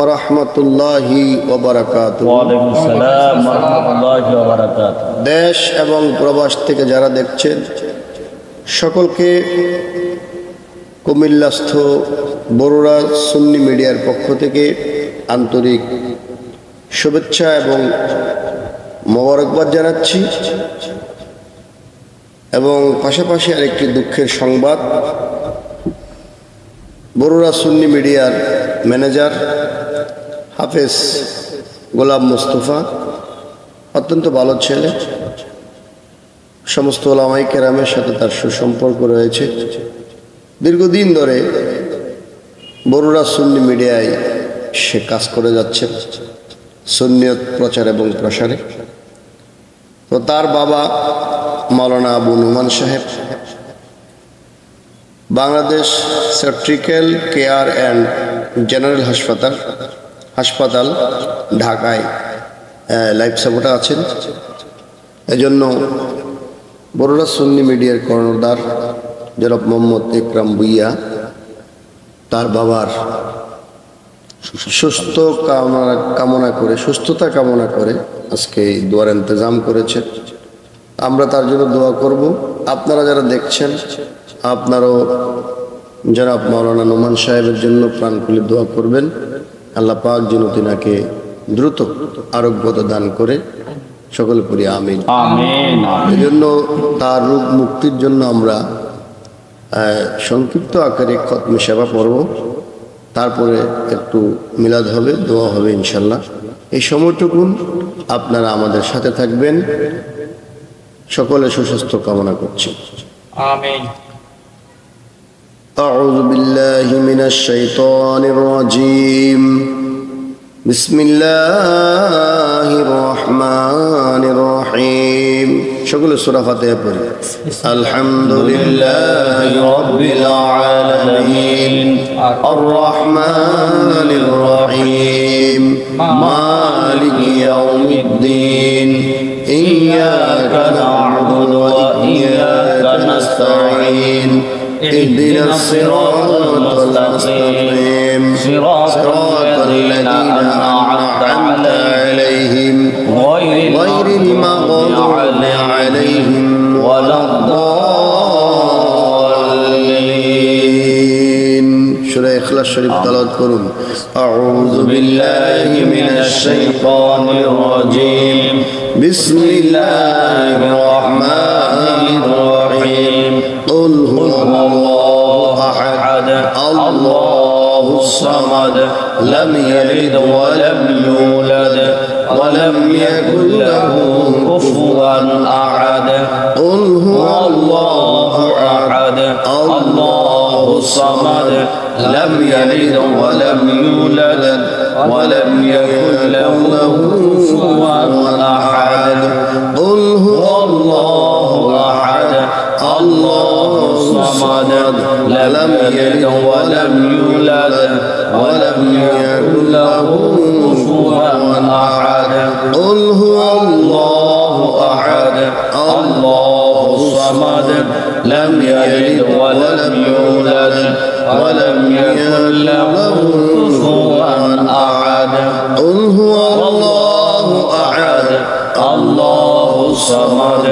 রাহমাতুল্লাহি ওয়া বারাকাতুহু। ওয়া আলাইকুম আসসালাম ওয়া রাহমাতুল্লাহি ওয়া বারাকাতুহু। দেশ এবং প্রবাস থেকে যারা দেখছেন সকলকে কুমিল্লাস্থ বরুড়া সুন্নি মিডিয়ার পক্ষ থেকে আন্তরিক শুভেচ্ছা এবং মোবারকবাদ জানাচ্ছি। এবং পাশাপাশি আরেকটি দুঃখের সংবাদ, বরুড়া সুন্নি মিডিয়ার ম্যানেজার হাফেজ গোলাম মুস্তফা অত্যন্ত ভালো ছেলে, সমস্ত ওলামাই কেরামের সাথে তার সুসম্পর্ক রয়েছে। দীর্ঘদিন ধরে বরুড়া সুন্নি মিডিয়ায় সে কাজ করে যাচ্ছে সুন্নিয়ত প্রচার এবং প্রসারে। তো তার বাবা মাওলানা আবু নুমান সাহেব Bangladesh surgical care and general হাসপাতাল ঢাকায় লাইফ সাপোর্টে আছেন। এজন্য বরুড়া সুন্নি মিডিয়ার কর্ণধার জনাব মোহাম্মদ একরাম ভুইয়া তার বাবার সুস্থতা কামনা করে আজকে দোয়ার ইন্তজাম করেছে। আমরা তার জন্য দোয়া করব। আপনারা যারা দেখছেন আপনারাও জনাব মাওলানা নুমান সাহেবের জন্য প্রাণ খুলে দোয়া করবেন। আল্লাহ পাক যেন তিনাকে দ্রুত আরোগ্যতা দান করে, সকলে পড়ি আমিন আমিন। এই জন্য তার রোগ মুক্তির জন্য আমরা সংক্ষিপ্ত আকারে খতমে সেবা পড়ব, তারপরে একটু মিলাদ হবে, দোয়া হবে ইনশাল্লাহ। এই সময়টুকুন আপনারা আমাদের সাথে থাকবেন। সকলে সুস্বাস্থ্য কামনা করছি। আমিন। أعوذ بالله من الشيطان الرجيم بسم الله الرحمن الرحيم شكل سورة فاتحة পড়ি الحمد لله رب العالمين الرحمن الرحيم مالك يوم الدين إياك نعبد وإياك نستعين اهدنا الصراط المستقيم صراط الذين أنعمت عليهم غير المغضوب عليهم ولا الضالين سورة إخلاص شريف تلاوت করুন أعوذ بالله من الشيطان الرجيم بسم الله الرحمن الرحيم قل هو الله أحد الله الصمد لم يلد ولم يولد ولم يكن له كفوا أحد قل هو الله أحد الله الصمد لم يلد ولم يولد ولم يكن له كفوا أحد قل هو الله أحد الله الصمد لم يلد ولم يولد ولم يكن له كفوا أحد قل هو الله أحد الله الصمد لم يلد ولم يولد ولم يكن له كفوا أحد قل هو الله أحد الله الصمد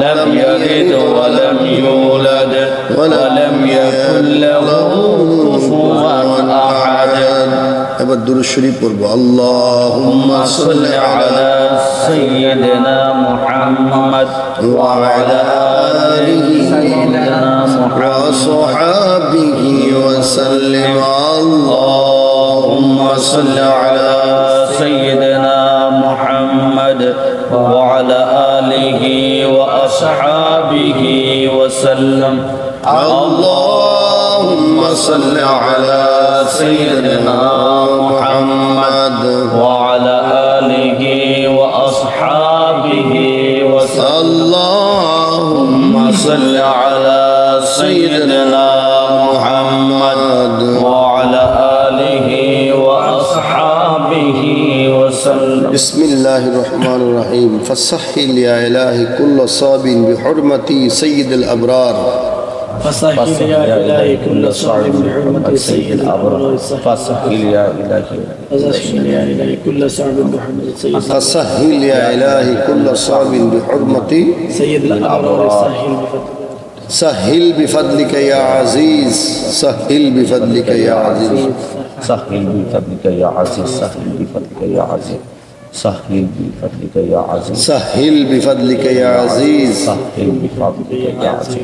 لم يلد ولم يولد ولم يكن له كفوا أحد এবার দুরূদ শরীফ পড়ব আল্লাহুম্মা সাল্লি আলা سيدنا محمد وعلى آله وصحبه وسلم اللهم صل على سيدنا محمد وعلى آله وأصحابه وسلم اللهم صل على سيدنا محمد وعلى آله وأصحابه وسلم اللهم صل على سيدنا محمد وعلى آله وأصحابه وسلم بسم الله الرحمن الرحيم فسهل يا إلهي كل صاب بحرمة سيد الأبرار فسهل يا إلهي كل صعب بحرمة سيد الأبرار فسهل يا إلهي فسهل يا إلهي كل صعب بحرمة سيد فسهل يا إلهي كل صعب بحرمة سيد الأبرار سهل بفضلك يا عزيز سهل بفضلك يا عزيز سهل بفضلك يا عزيز سهل بفضلك يا عزيز سهل بفضلك يا عزيز سهل بفضلك يا عزيز سهل بفضلك يا عزيز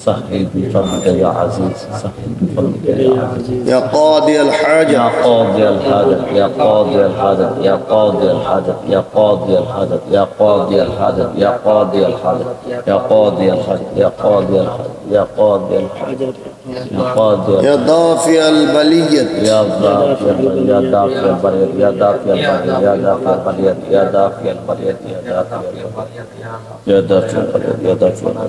سهل بفضلك يا عزيز سهل بفضلك يا عزيز يا قاضي الحاجة يا قاضي الحاجة يا قاضي الحاجة يا قاضي الحاجة يا قاضي الحاجة يا قاضي الحاجة يا قاضي الحاجة يا قاضي الحاجة يا قاضي الحاجة يا قاضي الحاجة يا قاضي يا دافع البلية يا دافع البريد يا دافع البريد يا دافع البريد يا دافع البريد يا دافع البريد يا دافع البريد يا دافع البريد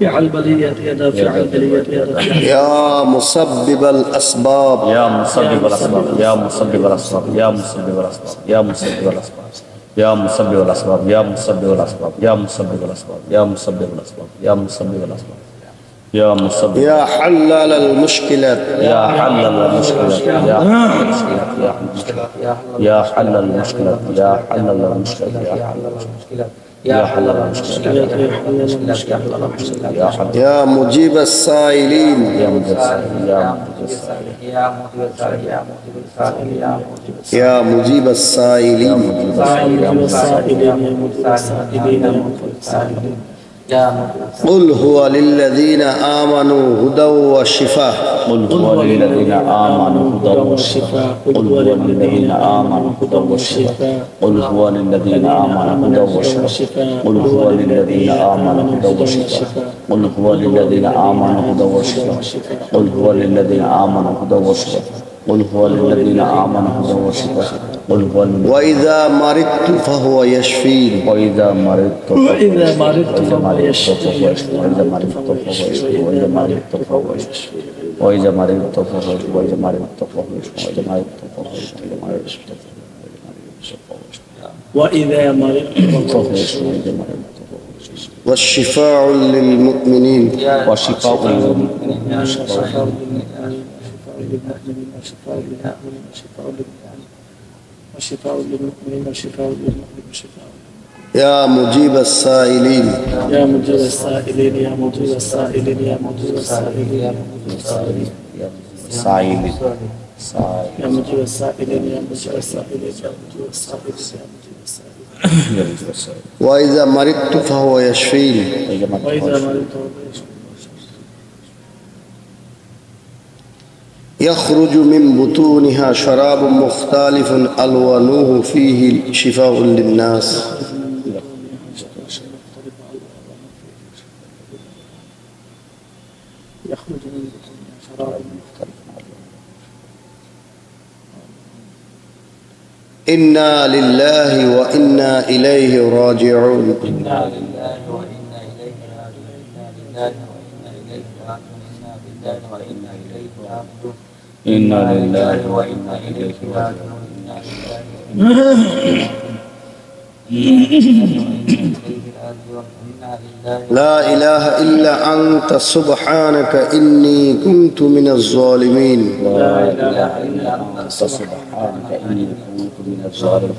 دافع البلية يا دافع البلية يا دافع يا مسبب الأسباب يا مسبب الأسباب يا مسبب الأسباب يا مسبب الأسباب يا مسبب الأسباب يا مسبب الأسباب يا مسبب الأسباب يا مسبب الأسباب يا مسبب الأسباب يا مسبب الأسباب يا مسبب يا حلال المشكلات يا حل المشكلات يا حل المشكلات يا حل المشكلات يا حل المشكلات يا حل المشكلات يا حل يا مجيب السائلين يا مجيب يا مجيب السائلين قل هو للذين آمنوا هدى وشفاء قل هو للذين آمنوا هدى وشفاء قل هو للذين آمنوا هدى وشفاء قل هو للذين آمنوا هدى وشفاء قل هو للذين آمنوا هدى وشفاء قل هو للذين آمنوا هدى وشفاء قل هو للذين آمنوا هدى وشفاء قل هو للذين آمنوا هدى وشفاء قل هو وإذا مرضت فهو يشفين وإذا مرضت وإذا مرضت فهو يشفين وإذا مرضت فهو يشفين وإذا مرضت فهو يشفين وإذا مرضت فهو يشفين وإذا مرضت فهو يشفين وإذا مرضت فهو يشفين وإذا مرضت فهو يشفين وإذا مرضت فهو يشفين والشفاء للمؤمنين وشفاء للمؤمنين شفاء للمؤمنين شفاء للمؤمنين شفاء للمؤمنين وشفاء للمؤمنين وشفاء يا مجيب السائلين يا مجيب السائلين يا مجيب السائلين يا مجيب السائلين يا مجيب السائلين سائل يا مجيب السائلين يا مجيب السائلين يا مجيب السائلين يا مجيب السائلين وإذا مرضت فهو يشفين وإذا مرضت يخرج من بطونها شراب مختلف ألوانه فيه شفاء للناس يخرج من بطونها شراب مختلف إنا لله وإنا إليه راجعون إنا لله وإنا إليه راجعون إنا لله وإنا إليه راجعون إنا لله وإنا إليه راجعون لا إله إلا أنت سبحانك إني كنت من الظالمين لا إله إلا أنت سبحانك إني كنت من الظالمين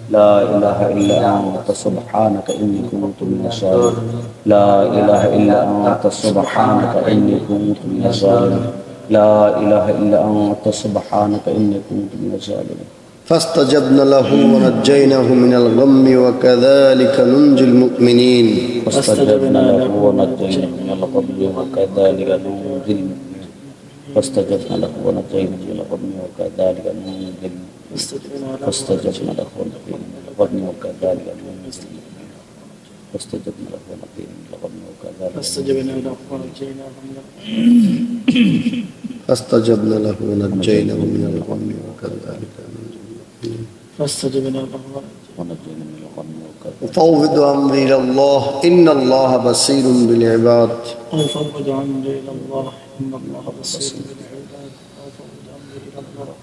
لا إله إلا أنت سبحانك إني كنت من الظالمين لا إله إلا أنت سبحانك إني كنت من الظالمين لا إله إلا أنت سبحانك إني كنت من الظالمين فاستجبنا له ونجيناه من الغم وكذلك ننجي المؤمنين فاستجبنا له ونجيناه من الغم وكذلك ننجي المؤمنين فاستجبنا له ونجيناه من الغم وكذلك ننجي المؤمنين فاستجبنا له ونجيناه من الغم وكذلك ننجي المؤمنين فاستجبنا له ونجيناه من الغم وكذلك فاستجبنا له ونجيناه من فاستجبنا له ونجيناه من الغم وكذلك ننجي المؤمنين فاستجبنا له ونجينا من الغم وكذلك أفوض أمري إلى الله إن الله بصير بالعباد أفوض أمري إلى الله إن الله بصير بالعباد أفوض أمري إلى الله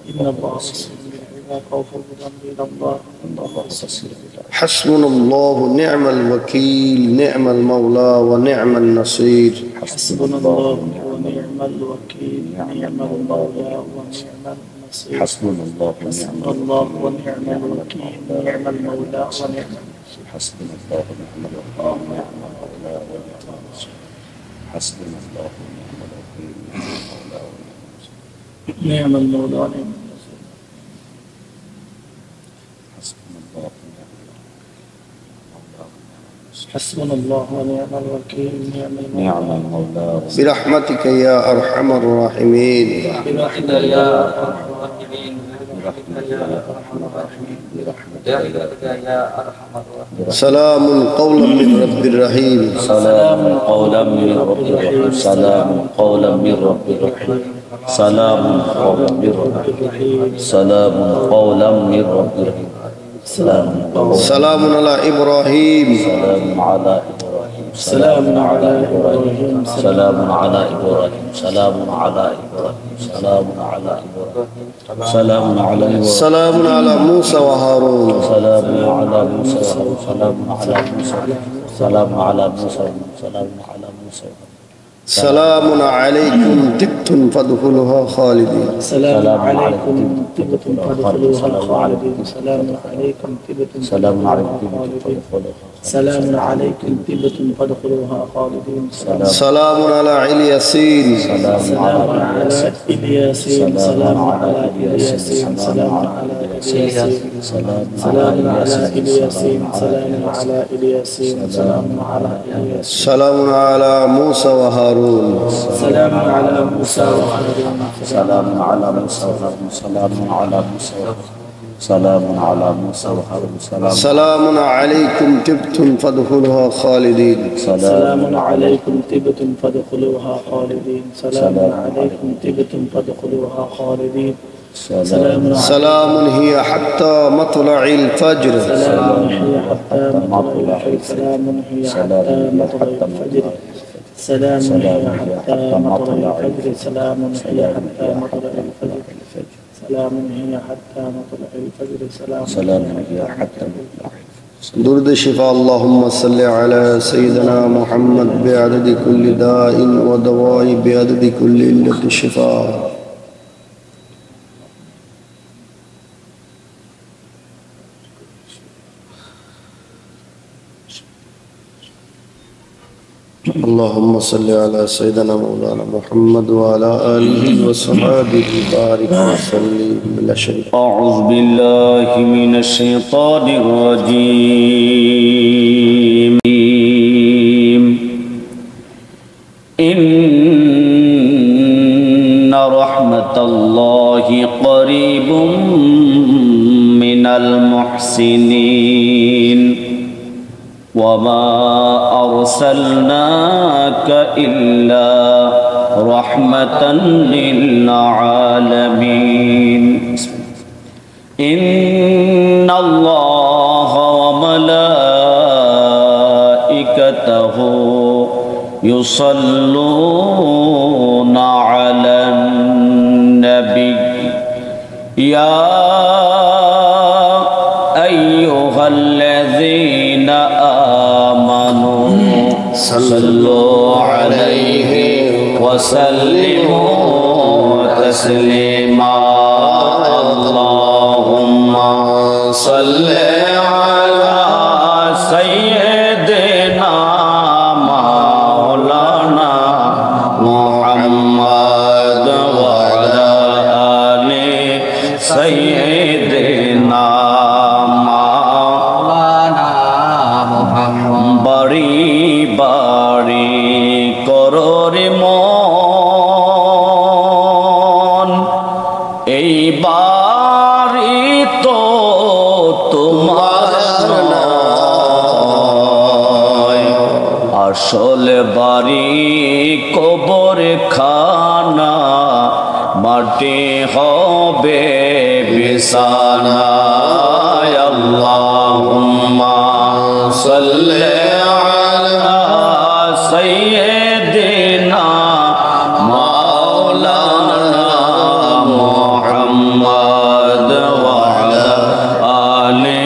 إن الله بصير بالعباد أفوض أمري إلى الله إن الله بصير بالعباد حسبنا الله نعم الوكيل نعم المولى ونعم النصير حسبنا الله ونعم الوكيل نعم المولى ونعم النصير حسبنا الله حسبنا الله ونعم الوكيل نعم المولى ونعم النصير حسبنا الله ونعم الوكيل نعم المولى ونعم النصير حسبنا الله ونعم الوكيل نعم المولى ونعم النصير نعم المولى ونعم النصير حسبنا الله ونعم الوكيل نعم المولى حسبنا الله ونعم الوكيل نعم المولى برحمتك يا أرحم الراحمين برحمتك يا أرحم الراحمين برحمتك يا أرحم الراحمين برحمتك يا أرحم الراحمين سلام قولا من رب رحيم سلام قولا من رب رحيم سلام قولا من رب رحيم سلام قولا من رب رحيم سلام قولا من رب رحيم سلام قولا سلام على إبراهيم سلام على إبراهيم سلام على إبراهيم سلام على إبراهيم سلام على إبراهيم سلام على إبراهيم سلام على إبراهيم سلام على موسى وهارون سلام على موسى سلام على موسى سلام على موسى سلام على موسى سلام عليكم طبتم فادخلوها خالدين سلام عليكم طبتم فادخلوها خالدين سلام عليكم طبتم سلام عليكم خالدين سلام عليكم طبتم فادخلوها خالدين سلام على الياسين سلام سلام على إلياسين سلام على إلياسين سلام على إلياسين سلام على إلياسين سلام على إلياسين سلام على إلياسين سلام على موسى وهارون سلام على موسى وهارون سلام على موسى وهارون سلام على موسى سلام على موسى وهارون سلام عليكم طبتم فادخلوها خالدين سلام عليكم طبتم فادخلوها خالدين سلام عليكم طبتم فادخلوها خالدين سلام هي حتى مطلع الفجر سلام هي حتى مطلع الفجر سلام هي حتى مطلع الفجر سلام هي حتى مطلع الفجر سلام هي حتى مطلع الفجر سلام هي حتى مطلع الفجر سلام هي حتى مطلع درد شفاء اللهم صل على سيدنا محمد بعدد كل داء ودواء بعدد كل علة شفاء اللهم صل على سيدنا مولانا محمد وعلى آله وصحبه بارك وسلم بلا شريك. أعوذ بالله من الشيطان الرجيم إن رحمة الله قريب من المحسنين وما أرسلناك إلا رحمة للعالمين إن الله وملائكته يصلون على النبي يا أيها الذين آمنوا صلوا عليه وسلموا تسليما اللهم صل على سيدنا مولانا محمد وعلى آل سيدنا বাড়ি বাড়ি কররে মন এই বাড়ি তো তোমার নয় আসলে বাড়ি কবর খানা মাটি হবে বিছানা আল্লাহুম্মা সাল্লি আলা সাইয়্যিদিনা মাওলানা মুহাম্মদ ওয়া আলা আলি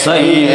সাইয়্যিদিনা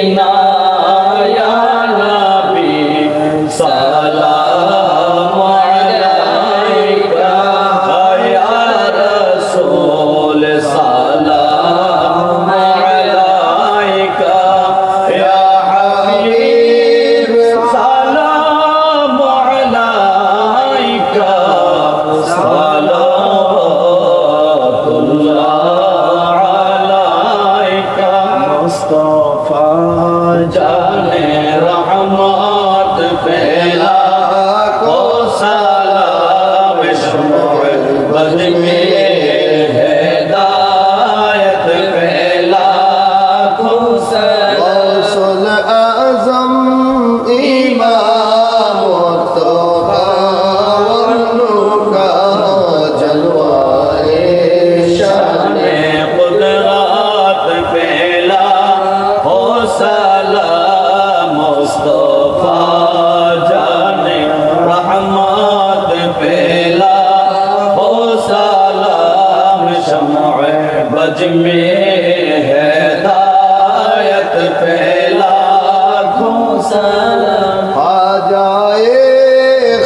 हिदायत पे लाखों सलाम। ख्वाजाए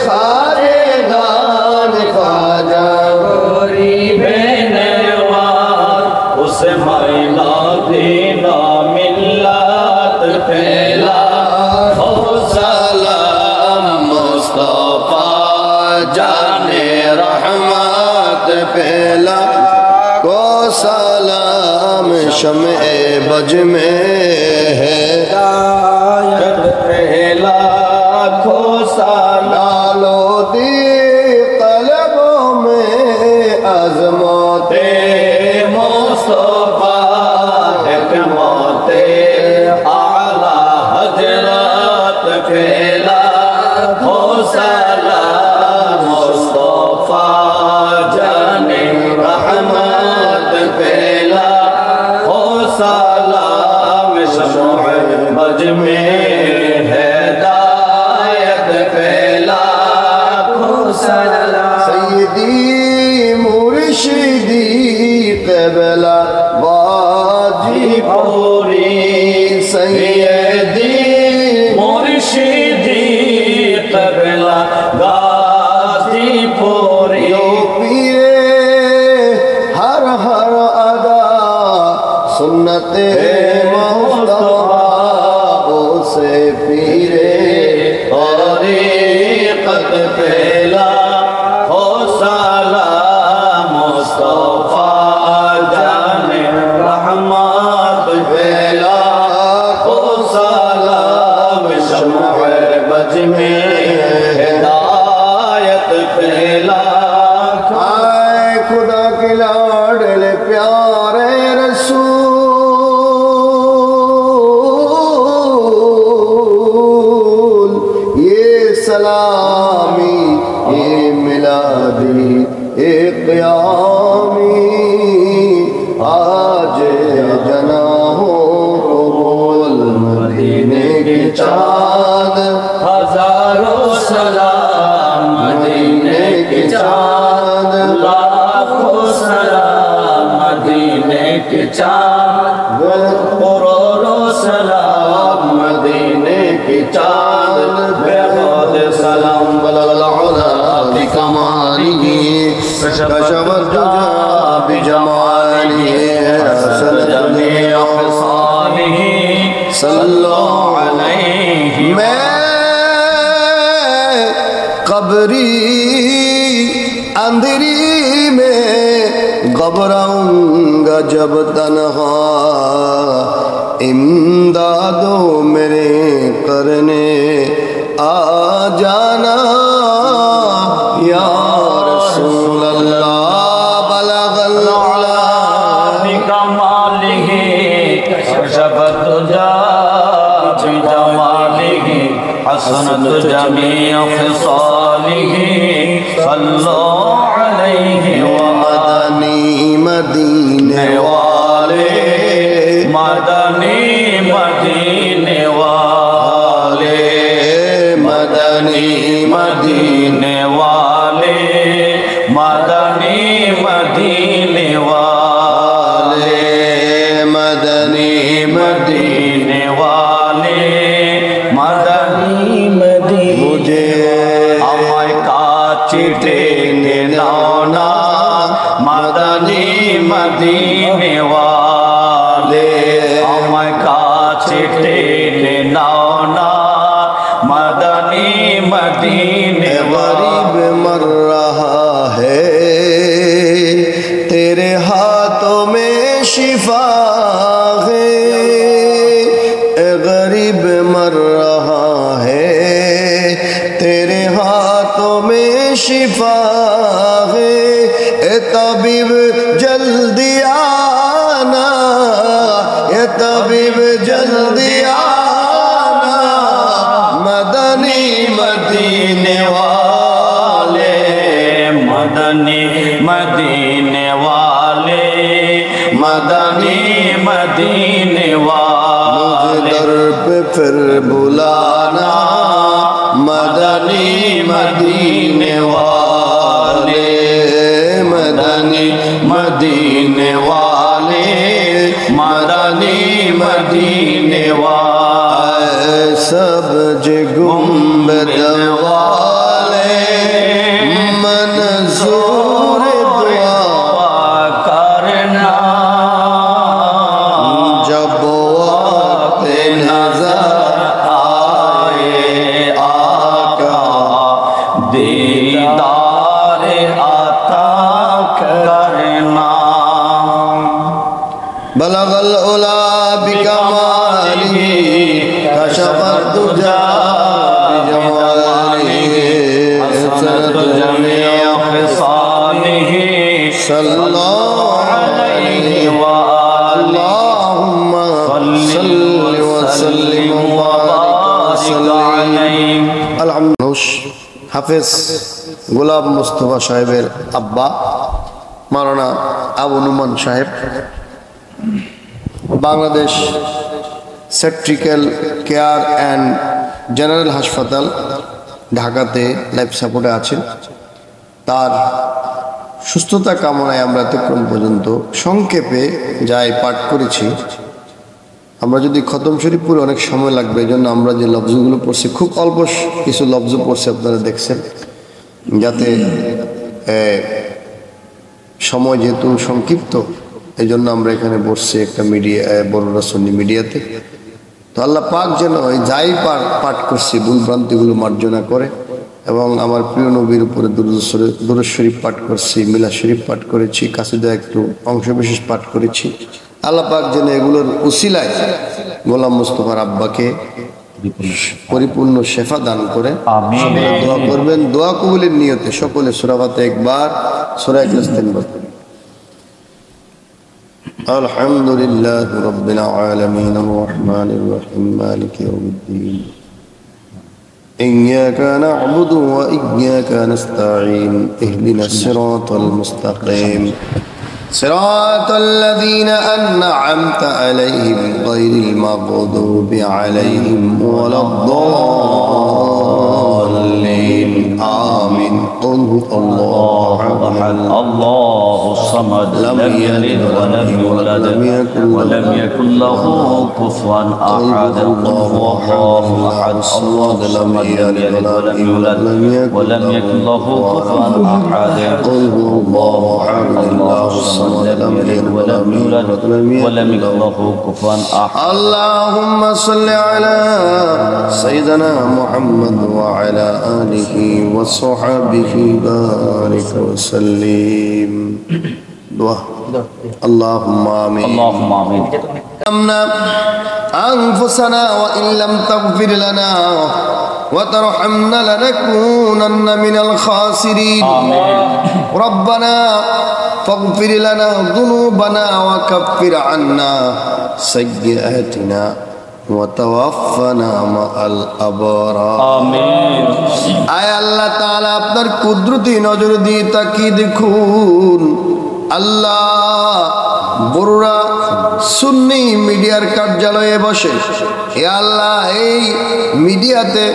खारेगान ख्वाजा गरीबे नवाज उस मैला दीना मिल्लत पे लाखों सलाम। मुस्तफा जाने रहमत पहला को सलाम। शम्ए बज में है हिदायत पे लाखों सलाम। लालो दी कलबों में अज़मते मुस्तफा हिकमते आला हजरत पे लाखों सलाम। मुस्तफा जाने रहमत पे लाखों सलाम। शम्ए बज में हिदायत पे लाखों सलाम। सैयदी मुर्शिदी क़िबला वाजी पूरी सैयदी मुर्शिदी क़िबला गाज़ी पूरी। यो पीरे हर हर अदा सुन्नते मुस्तफा उसे पीरे तरीक़त पे लाखों सलाम। मुस्तफा जाने रहमत पे लाखों सलाम। शम्ए बज में हिदायत पे लाखों। आए खुदा के लाडले प्यारे रसूल ये सलामी ये मिलादी ये क़यामी आज जनाहों को बोल मदीने के चाँद। हजारों सलाम मदीने के चाँद। लाखों सलाम मदीने के चाँद। करोड़ों सलाम मदीने के चाँद। बेहद सलाम बलगलउला बिकमालिही कशवतुजा बिजमालिही हसन जमीअ खसालिही सल्लल्लाहु अलैहि। मैं कब्री अंधेरी में घबराऊंगा जब तन्हा। इमदादो मेरे करने आ जाना या रसूल अल्लाह। बलगल उला बिकमालिही कशवतुजा बिजमालिही हसनत जमीअ खसालिही सल्लल्लाहु अलैहि व मदनी मदीने वाले मदनी मदीने वाले मदनी मदीने वाले मदनी मदीने वाले मदनी मदीने वाले मदनी मदीने मुझे আমায় কাছে টেনে নাও না মদনী মদিনে ওয়ালে। আমায় কাছে টেনে নাও না মদনী মদিনে गरीब मर रहा है तेरे हाथों में शिफा है। गरीब मर रहा है तेरे हाथों में शिफा है। ए तबीब जल्दी आना ए तबीब जल्दी आना मदनी मदीने वाले मदनी मदीने वाले मदनी मदीने वाले। दर पे फिर बुलाना मदनी मदीने वाले मदनी मदीने वाले वाली मदीने वाले सब्ज गुंबद वाले मंजूर दुआ करना जब वक्त नजर आए आका दीदार आता करना बलगल उला बिकमालिही कशफत दुजा बिजमालिही हसनत जमीअ खिसालिही सल्लल्लाहु अलैहि व अल्लाहुम्मा सल्लि व सल्लिम व बारिक अलैहि अल्हम्दुलिल्लाह। हाफिज গোলাম মুস্তফা সাহেবের আব্বা মাওলানা আবু নুমান সাহেব বাংলাদেশ সেট্রিক্যাল কেয়ার অ্যান্ড জেনারেল হাসপাতাল ঢাকাতে লাইফ সাপোর্টে আছেন। তার সুস্থতা কামনায় আমরা এতক্ষণ পর্যন্ত সংক্ষেপে যাই পাঠ করেছি। আমরা যদি খতম শরীফ পড়ে অনেক সময় লাগবে, এই জন্য আমরা যে লফজগুলো পড়ছি খুব অল্প কিছু লফজ পড়ছি, আপনারা দেখছেন, যাতে সময় যেহেতু সংক্ষিপ্ত এই জন্য আমরা এখানে বসছি একটা মিডিয়া বড়রা সুন্নি মিডিয়াতে। তো আল্লাহ পাক যেন ওই যাই পাঠ করছি ভুল ভ্রান্তিগুলো মার্জনা করে, এবং আমার প্রিয় নবীর উপরে দুরূদ শরীফ পাঠ করছি, মিলাদ শরীফ পাঠ করেছি, কাসিদা একটু অংশ বিশেষ পাঠ করেছি। আল্লাহ পাক যেন এগুলোর উসিলায় গোলাম মুস্তফার আব্বাকে পরিপূর্ণ শেফা দান করে। সকলে দোয়া করবেন, দোয়া কবুলের নিয়তে সকলে সূরা ফাতিহা একবার, সূরা ইখলাস তিনবার। আলহামদুলিল্লাহি রাব্বিল আলামিন আর রহমানির রহিম মালিকি ইয়াউমিদ্দিন ইয়্যাকা না'বুদু ওয়া ইয়্যাকা নাস্তাঈন ইহদিনাস সিরাতাল মুস্তাকিম সিরাতাল লাযীনা আন'আমতা আলাইহিম গায়রিল মাগদুবি আলাইহিম ওয়ালাদ-দাল্লিন আমিন। قل هو الله أحد الله الصمد لم يلد ولم يولد ولم يكن له كفوا أحد الله أحد الصمد لم يلد ولم يولد ولم يكن له كفوا أحد قل هو الله أحد الله الصمد لم يلد ولم يولد ولم يكن له كفوا أحد اللهم صل على سيدنا محمد وعلى آله وصحبه بارك وسلم دعاء اللهم آمين اللهم آمين أنفسنا وإن لم تغفر لنا وترحمنا لنكونن من الخاسرين آمين ربنا فاغفر لنا ذنوبنا وكفر عنا سيئاتنا وتوفنا مع الأبرار آمين আয় আল্লাহ তাআলা আপনার কুদরতি নজর দিয়ে তাকিয়ে দেখুন। আল্লাহ বড়রা সুন্নি মিডিয়ার কার্যালয়ে বসে হে আল্লাহ এই মিডিয়াতে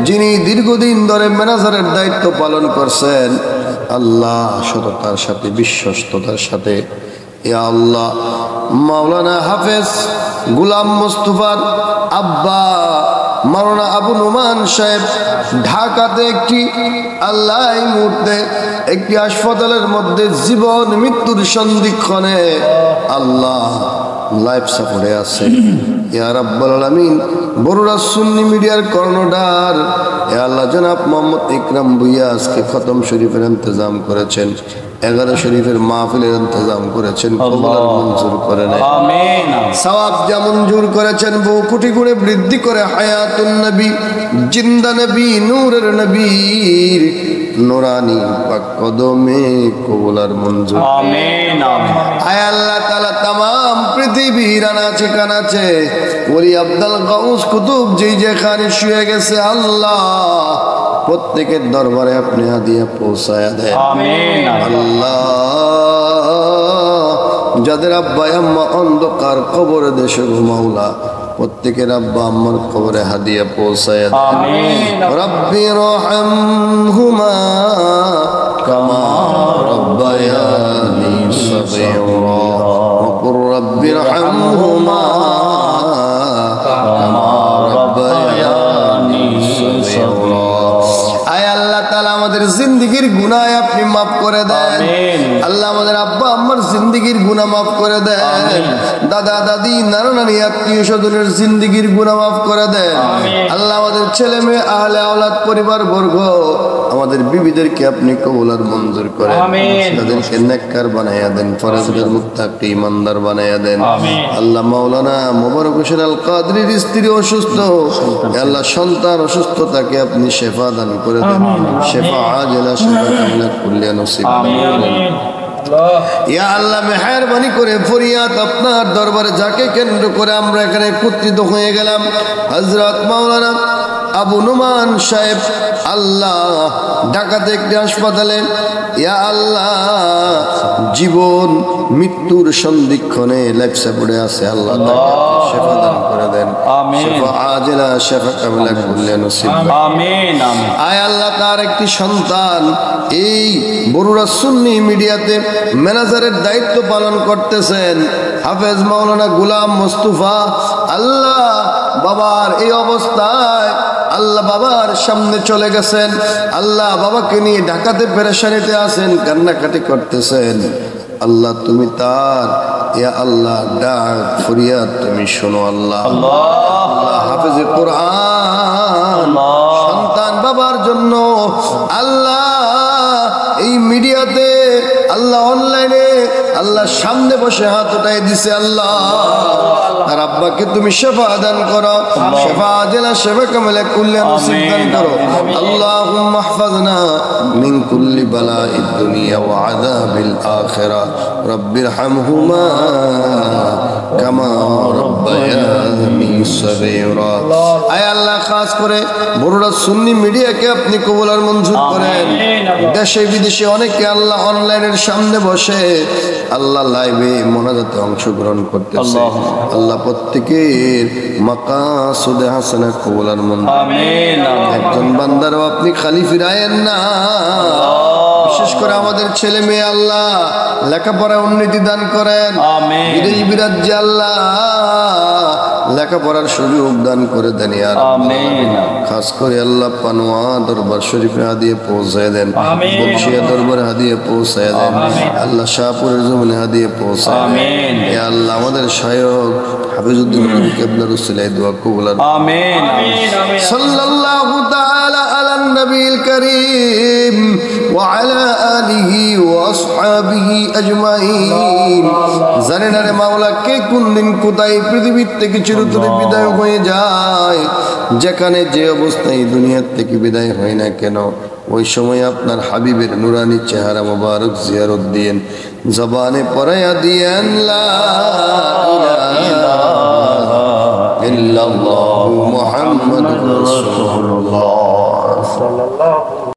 যিনি দীর্ঘদিন ধরে ম্যানেজারের দায়িত্ব পালন করছেন, আল্লাহ সততার সাথে বিশ্বস্ততার সাথে হে আল্লাহ মাওলানা হাফেজ গোলাম মুস্তফার আব্বা মাওলানা আবু নুমান সাহেব ঢাকাতে একটি আল্লাহ এই মুহূর্তে একটি হাসপাতালের মধ্যে জীবন মৃত্যুর সন্ধিক্ষণে আল্লাহ লাইফ সাপোর্টে আছে। ইয়া রাব্বুল আলামিন বড়রা সুন্নি মিডিয়ার কর্ণধার হে আল্লাহ জনাব মোহাম্মদ ইকরাম ভুইয়া আজকে খতম শরীফের ইন্তজাম করেছেন, 11 শরীফের মাহফিলের ইন্তজাম করেছেন, কবুল মঞ্জুর করে নেন آمين সওয়াব যা মঞ্জুর করেছেন বহু কোটি গুণে বৃদ্ধি করে হায়াতুন নবী জিন্দা নবী নূরের নবীর নুরানি পাক কদমে কবুল আর মঞ্জুর। آمين আয় আল্লাহ তাআলা तमाम পৃথিবীর আনাচে কানাচে ওলি আব্দুল গাউস কুতুব যেখানে শুয়ে গেছে আল্লাহ প্রত্যেকের দরবারে আপনি হাদিয়া পৌঁছায়া দেন آمين আল্লাহ। যাদের আব্বা আম্মা অন্ধকার কবরে দেশে মাওলা প্রত্যেকের আব্বা আম্মার কবরে হাদিয়া পৌঁছায়া দেন آمين রব্বি রহমহুমা কামা রব্বায়ানি সগীরা وقل رب ارحمهما كما ربياني صغيرا আয় আল্লাহ তাআলা আমাদের জিন্দেগীর গুনাহ আপনি maaf করে দেন আল্লাহ আমাদের আব্বা আম্মার জিন্দেগীর গুনাহ maaf করে দেন দাদা দাদি নানা নানি আত্মীয় স্বজনের জিন্দেগীর গুনাহ maaf করে দেন আল্লাহ আমাদের ছেলে মেয়ে আহলে আওলাদ পরিবার বর্গ আমাদের বিবিদেরকে আপনি কবুল আর মঞ্জুর করেন তাদেরকে নেককার বানায়া দেন ফরজগার মুত্তাকি ইমানদার বানায়া দেন আল্লাহ মাওলানা মুবারক হোসেন আল কাদরির স্ত্রী অসুস্থ আল্লাহ সন্তান অসুস্থতাকে আপনি শিফা দান করে দেন শিফা আজলা শিফা কামিলা কুল্লিয়া নসিব আমিন ইয়া আল্লাহ মেহেরবানি করে ফরিয়াদ আপনার দরবারে যাকে কেন্দ্র করে আমরা এখানে একত্রিত হয়ে গেলাম হযরত মাওলানা আবু নোমান সাহেব আল্লাহ ঢাকাতে একটি হাসপাতালে ইয়া আল্লাহ জীবন মৃত্যুর সন্ধিক্ষণে লাইফ সাপোর্টে আছে আল্লাহ শিফা দান করে দেন শিফা আজলা শিফা কামিলা কুল্লিয়া নসিব আমিন আমিন আয় আল্লাহ তার একটি সন্তান এই বরুড়া সুন্নি মিডিয়াতে ম্যানেজারের দায়িত্ব পালন করতেছেন হাফেজ মাওলানা গোলাম মোস্তফা আল্লাহ বাবার এই অবস্থায় আল্লাহ বাবার সামনে চলে গেছেন আল্লাহ বাবাকে নিয়ে ঢাকাতে পেরেশানিতে আছেন কান্নাকাটি করতেছেন আল্লাহ তুমি তার ইয়া আল্লাহ ডাক ফরিয়াদ তুমি শোনো আল্লাহ আল্লাহ হাফেজে কোরআন সন্তান বাবার জন্য আল্লাহ এই মিডিয়াতে আল্লাহ অনলাইনে আল্লাহ সামনে বসে হাত উঠাই দিছে আল্লাহ তার আব্বাকে তুমি শিফা দান করো শিফা আজলা শিফা কামিলা কুল্লিয়া নসিব দান করো আল্লাহুম্মা ইহফাজনা মিন কুল্লি বালাইদ দুনিয়া ওয়া আযাবিল আখিরা রব্বিরহামহুমা কামা রব্বায়ানি সগীরা আয় আল্লাহ খাস করে বরুড়া সুন্নি মিডিয়াকে আপনি কবুল আর মঞ্জুর করেন দেশে বিদেশে অনেকে আল্লাহ অনলাইনের সামনে বসে আল্লাহ লাইভে মোনাজাতে অংশগ্রহণ করতেছে আল্লাহ প্রত্যেকের মাকাসুদে হাসানা কবুল আর মঞ্জুর আমিন একজন বান্দারও আপনি খালি ফিরায়েন না বিশেষ করে আমাদের ছেলে মেয়ে আল্লাহ লেখাপড়া উন্নতি দান করেন বিদেশ বিরাজ্যে আল্লাহ লেখাপড়ার সুযোগ দান করে দেন আমিন খাস করে আল্লাহ পানোয়া দরবার শরীফে হাদিয়ে পৌঁছায় দেন বকশিয়া দরবারে হাদিয়ে পৌঁছায় দেন আল্লাহ শাহপুরের জমিনে হাদিয়ে পৌঁছায় আমিন ইয়া আল্লাহ আমাদের শায়খ হাফিজউদ্দিন কেবলার উসিলায় দোয়া কবুল আমিন সাল্লাল্লাহু তাআলা আলান নবিল কারীম ওয়া আলা আলিহি ওয়া আসহাবিহি আজমাইন জানেন রে মাওলা কে কোন দিন কোথায় পৃথিবী থেকে চিরতরে বিদায় হয়ে যায় যেখানে যে অবস্থায় দুনিয়া থেকে বিদায় হয় না কেন ওই সময় আপনার হাবিবের নুরানি চেহারা মোবারক জিয়ারত দিয়েন জবানে পড়ায়া দিয়েন লা ইলাহা ইল্লাল্লাহু মুহাম্মাদুর রাসূলুল্লাহ সাল্লাল্লাহু